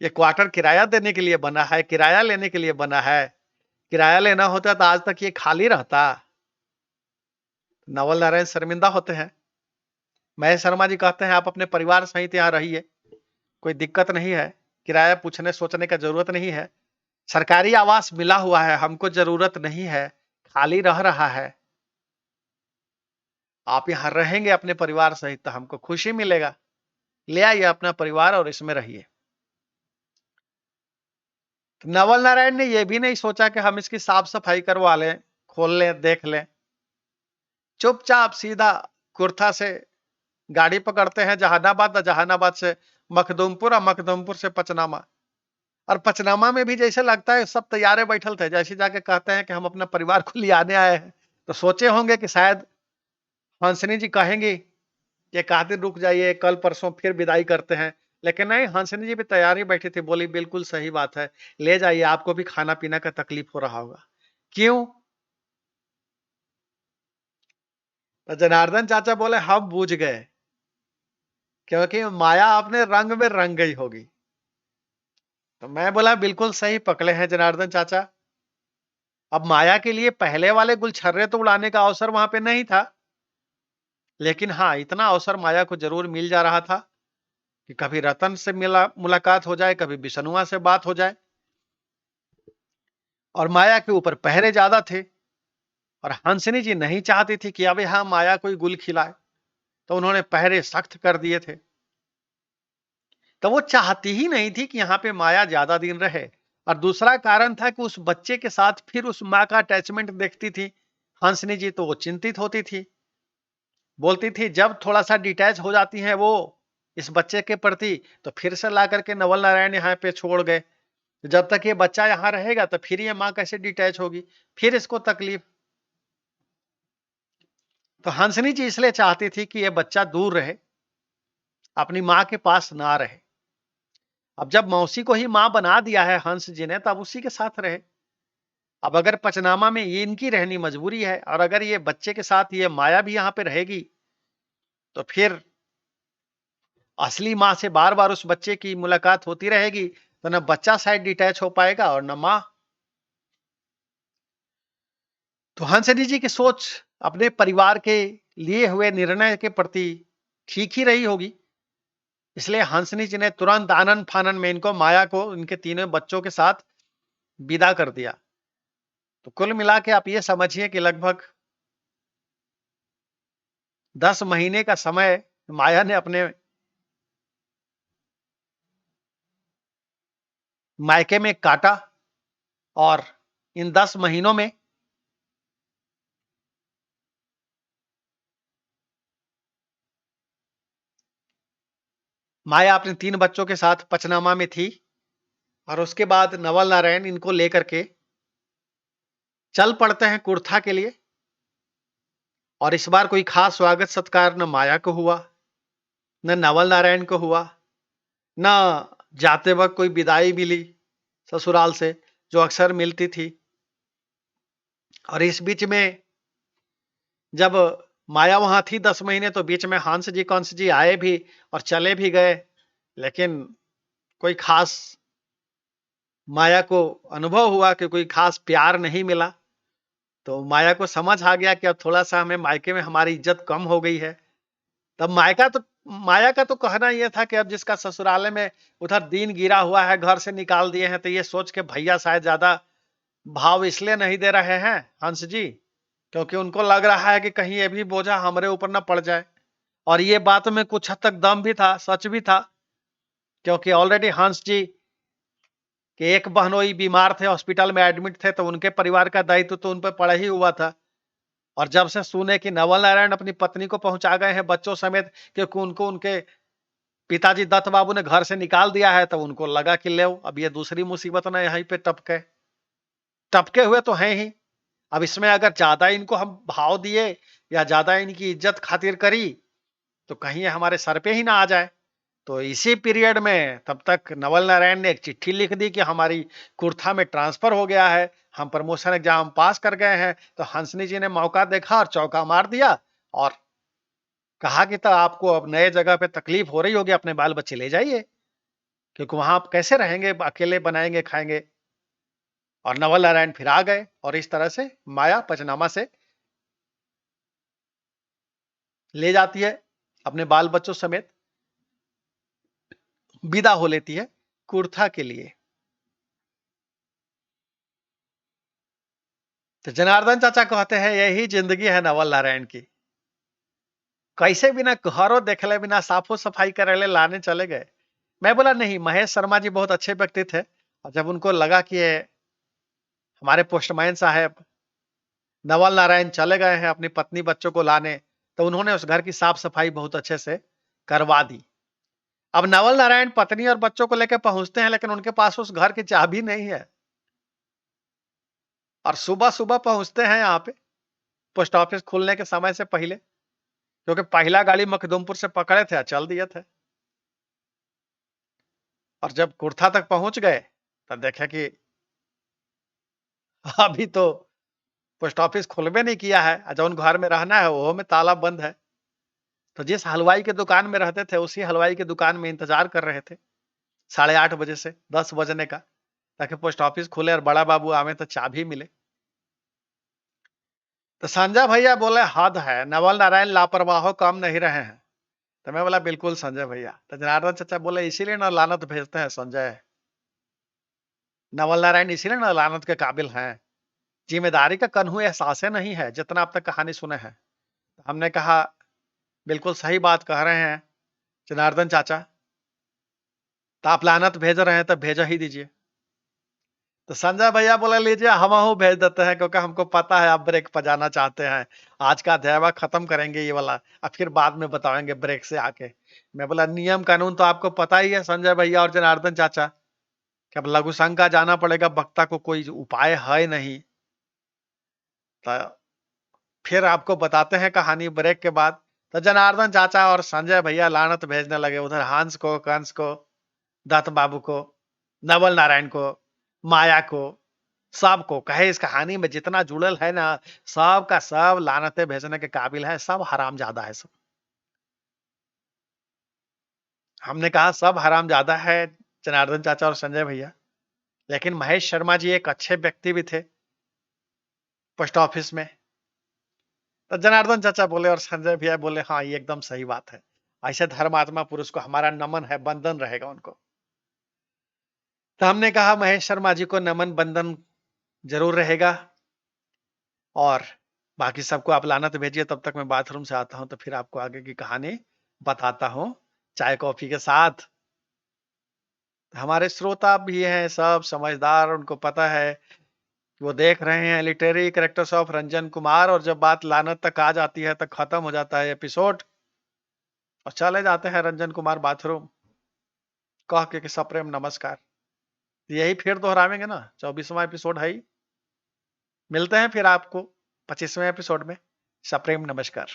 ये क्वार्टर किराया देने के लिए बना है, किराया लेने के लिए बना है? किराया लेना होता तो आज तक ये खाली रहता। नवल नारायण शर्मिंदा होते हैं। महेश शर्मा जी कहते हैं आप अपने परिवार सहित यहाँ रहिए, कोई दिक्कत नहीं है, किराया पूछने सोचने का जरूरत नहीं है, सरकारी आवास मिला हुआ है, हमको जरूरत नहीं है, खाली रह रहा है, आप यहाँ रहेंगे अपने परिवार सहित तो हमको खुशी मिलेगा, ले आइए अपना परिवार और इसमें रहिए। तो नवल नारायण ने यह भी नहीं सोचा कि हम इसकी साफ सफाई करवा लें, खोल लें, देख लें। चुपचाप सीधा कुर्था से गाड़ी पकड़ते हैं जहानाबाद, और जहानाबाद से मखदूमपुर, और मखदूमपुर से पचनामा। और पचनामा में भी जैसे लगता है सब तैयारे बैठल थे, जैसे जाके कहते हैं कि हम अपना परिवार को ले आने आए हैं, तो सोचे होंगे कि शायद हंसनी जी कहेंगी एक आध दिन रुक जाइए, कल परसों फिर विदाई करते हैं। लेकिन नहीं, हंसनी जी भी तैयारी बैठी थी, बोली बिल्कुल सही बात है, ले जाइए, आपको भी खाना पीना का तकलीफ हो रहा होगा। क्यों? तो जनार्दन चाचा बोले हम बूझ गए, क्योंकि माया अपने रंग में रंग गई होगी। तो मैं बोला बिल्कुल सही पकड़े हैं जनार्दन चाचा। अब माया के लिए पहले वाले गुलछर्रे तो उड़ाने का अवसर वहां पे नहीं था, लेकिन हाँ इतना अवसर माया को जरूर मिल जा रहा था कि कभी रतन से मिला मुलाकात हो जाए, कभी बिशनुआ से बात हो जाए। और माया के ऊपर पहरे ज्यादा थे, और हंसनी जी नहीं चाहती थी कि अब यहां माया कोई गुल खिलाए, तो उन्होंने पहरे सख्त कर दिए थे। तो वो चाहती ही नहीं थी कि यहाँ पे माया ज्यादा दिन रहे। और दूसरा कारण था कि उस बच्चे के साथ फिर उस माँ का अटैचमेंट देखती थी हंसनी जी, तो वो चिंतित होती थी, बोलती थी जब थोड़ा सा डिटैच हो जाती है वो इस बच्चे के प्रति, तो फिर से ला करके नवल नारायण यहाँ पे छोड़ गए, जब तक ये बच्चा यहाँ रहेगा तो फिर ये माँ कैसे डिटैच होगी, फिर इसको तकलीफ। तो हंसनी जी इसलिए चाहती थी कि ये बच्चा दूर रहे, अपनी माँ के पास ना रहे। अब जब मौसी को ही माँ बना दिया है हंस जी ने, तब उसी के साथ रहे। अब अगर पचनामा में ये इनकी रहनी मजबूरी है, और अगर ये बच्चे के साथ ये माया भी यहाँ पे रहेगी, तो फिर असली माँ से बार बार उस बच्चे की मुलाकात होती रहेगी, तो न बच्चा शायद डिटैच हो पाएगा और न माँ। तो हंसनी जी की सोच अपने परिवार के लिए हुए निर्णय के प्रति ठीक ही रही होगी, इसलिए हंसनी जी ने तुरंत आनन फानन में इनको, माया को, इनके तीनों बच्चों के साथ विदा कर दिया। तो कुल मिला के आप ये समझिए कि लगभग 10 महीने का समय माया ने अपने मायके में काटा। और इन 10 महीनों में माया अपने 3 बच्चों के साथ पचनामा में थी, और उसके बाद नवल नारायण इनको लेकर के चल पड़ते हैं कुर्था के लिए। और इस बार कोई खास स्वागत सत्कार न माया को हुआ, न नवल नारायण को हुआ, न जाते वक्त कोई विदाई मिली ससुराल से जो अक्सर मिलती थी। और इस बीच में जब माया वहां थी 10 महीने, तो बीच में हंस जी कंस जी आए भी और चले भी गए, लेकिन कोई खास माया को अनुभव हुआ कि कोई खास प्यार नहीं मिला। तो माया को समझ आ गया कि अब थोड़ा सा हमें मायके में हमारी इज्जत कम हो गई है। तब माया का तो कहना यह था कि अब जिसका ससुराले में उधर दिन गिरा हुआ है, घर से निकाल दिए हैं, तो ये सोच के भैया शायद ज्यादा भाव इसलिए नहीं दे रहे हैं हंस जी, क्योंकि उनको लग रहा है कि कहीं ये भी बोझा हमारे ऊपर न पड़ जाए। और ये बात में कुछ हद तक दम भी था, सच भी था, क्योंकि ऑलरेडी हंस जी के एक बहनोई बीमार थे, हॉस्पिटल में एडमिट थे, तो उनके परिवार का दायित्व तो उन पर पड़ा ही हुआ था। और जब से सुने कि नवल नारायण अपनी पत्नी को पहुंचा गए हैं बच्चों समेत, क्योंकि उनको उनके पिताजी दत्त बाबू ने घर से निकाल दिया है, तो उनको लगा कि ले अब ये दूसरी मुसीबत ना यहीं पे टपके टपके हुए तो हैं ही। अब इसमें अगर ज्यादा इनको हम भाव दिए या ज्यादा इनकी इज्जत खातिर करी, तो कहीं ये हमारे सर पे ही ना आ जाए। तो इसी पीरियड में तब तक नवल नारायण ने एक चिट्ठी लिख दी कि हमारी कुर्था में ट्रांसफर हो गया है, हम प्रमोशन एग्जाम पास कर गए हैं। तो हंसनी जी ने मौका देखा और चौका मार दिया और कहा कि तो आपको अब नए जगह पे तकलीफ हो रही होगी, अपने बाल बच्चे ले जाइए, क्योंकि वहां आप कैसे रहेंगे, अकेले बनाएंगे खाएंगे। और नवल नारायण फिर आ गए और इस तरह से माया पचनामा से ले जाती है अपने बाल बच्चों समेत, विदा हो लेती है कुर्था के लिए। तो जनार्दन चाचा कहते हैं यही जिंदगी है नवल नारायण की। कैसे बिना घरों देखले, बिना साफो सफाई करे लाने चले गए। मैं बोला नहीं, महेश शर्मा जी बहुत अच्छे व्यक्ति थे, और जब उनको लगा कि ये हमारे पोस्टमैन साहब नवल नारायण चले गए हैं अपनी पत्नी बच्चों को लाने, तो उन्होंने उस घर की साफ सफाई बहुत अच्छे से करवा दी। अब नवल नारायण पत्नी और बच्चों को लेकर पहुंचते हैं, लेकिन उनके पास उस घर की चाबी नहीं है। और सुबह सुबह पहुंचते हैं यहाँ पे पोस्ट ऑफिस खुलने के समय से पहले, क्योंकि पहला गाड़ी मखदूमपुर से पकड़े थे, चल दिए थे। और जब कुर्था तक पहुंच गए, तब देखे कि अभी तो पोस्ट ऑफिस खुलबे नहीं किया है, और जौन घर में रहना है वो में ताला बंद है। तो जिस हलवाई के दुकान में रहते थे, उसी हलवाई के दुकान में इंतजार कर रहे थे 8:30 बजे से 10 बजने का, ताकि पोस्ट ऑफिस खुले और बड़ा बाबू आवे तो चाबी मिले। तो संजय भैया बोले हद है, नवल नारायण लापरवाह कम नहीं रहे हैं। तो मैं बोला बिल्कुल संजय भैया। तो जनार्दन चाचा बोले इसीलिए ना लानत भेजते हैं संजय, नवल नारायण इसीलिए ना लानत के काबिल हैं, जिम्मेदारी का कन्हू एहसास नहीं है जितना आप तक कहानी सुने हैं। हमने कहा बिल्कुल सही बात कह रहे हैं जनार्दन चाचा, तो आप लानत भेज रहे हैं तो भेज ही दीजिए। तो संजय भैया बोले लीजिए हम भेज देते हैं, क्योंकि हमको पता है आप ब्रेक बजाना चाहते हैं। आज का अध्याय खत्म करेंगे ये वाला, और फिर बाद में बताएंगे ब्रेक से आके। मैं बोला नियम कानून तो आपको पता ही है संजय भैया और जनार्दन चाचा, कि अब लघु शंका जाना पड़ेगा, वक्ता को कोई उपाय है नहीं। तो फिर आपको बताते हैं कहानी ब्रेक के बाद। तो जनार्दन चाचा और संजय भैया लानत भेजने लगे, उधर हंस को, कंस को, दत्त बाबू को, नवल नारायण को, माया को, सबको कहे इस कहानी में जितना जुड़ल है ना, सब का सब लानतें भेजने के काबिल है, सब हरामजादा है सब। हमने कहा सब हरामजादा है जनार्दन चाचा और संजय भैया, लेकिन महेश शर्मा जी एक अच्छे व्यक्ति भी थे पोस्ट ऑफिस में। तो जनार्दन चाचा बोले और संजय भैया बोले हाँ ये एकदम सही बात है, ऐसे धर्मात्मा पुरुष को हमारा नमन है, बंधन रहेगा उनको। तो हमने कहा महेश शर्मा जी को नमन बंधन जरूर रहेगा, और बाकी सबको आप लानत भेजिए, तब तक मैं बाथरूम से आता हूं, तो फिर आपको आगे की कहानी बताता हूं चाय कॉफी के साथ। हमारे श्रोता भी हैं सब समझदार, उनको पता है, वो देख रहे हैं literary characters of Ranjan Kumar, और जब बात लानत तक आ जाती है तो खत्म हो जाता है एपिसोड, और चले जाते हैं रंजन कुमार बाथरूम कह के कि सप्रेम नमस्कार। यही फिर दोहरावेंगे ना, 24वां एपिसोड है ही। मिलते हैं फिर आपको 25वें एपिसोड में। सप्रेम नमस्कार।